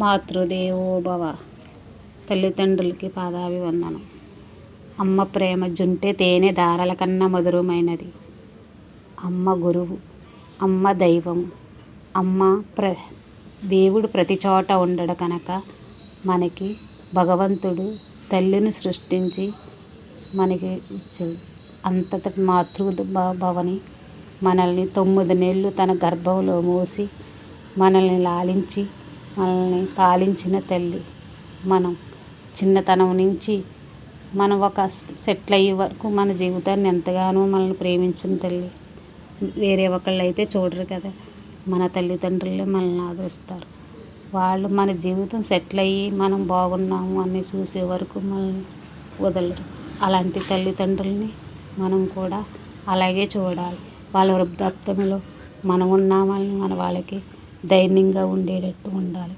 మాతృదేవో భవ. తల్లిదండ్రులకి పాదాభివందనం. అమ్మ ప్రేమ జుంటే తేనె ధారల కన్నా మధురమైనది. అమ్మ గురువు, అమ్మ దైవం. దేవుడు ప్రతి చోట ఉండడు కనుక మనకి భగవంతుడు తల్లిని సృష్టించి మనకి ఇచ్చాడు. అంతటి మాతృభవని మనల్ని 9 నెలలు తన గర్భంలో మోసి మనల్ని లాలించి మనల్ని పాలించిన తల్లి. మనం చిన్నతనం నుంచి మనం ఒక సెటిల్ అయ్యే వరకు మన జీవితాన్ని ఎంతగానో మనల్ని ప్రేమించిన తల్లి. వేరే ఒకళ్ళు అయితే చూడరు కదా, మన తల్లిదండ్రులే మనల్ని ఆదరిస్తారు. వాళ్ళు మన జీవితం సెటిల్ అయ్యి మనం బాగున్నాము అని చూసే వరకు మనల్ని వదలరు. అలాంటి తల్లిదండ్రుల్ని మనం కూడా అలాగే చూడాలి. వాళ్ళ వృద్ధాప్యంలో మనం ఉన్నామని మన వాళ్ళకి ధైర్యంగా ఉండేటట్టు ఉండాలి.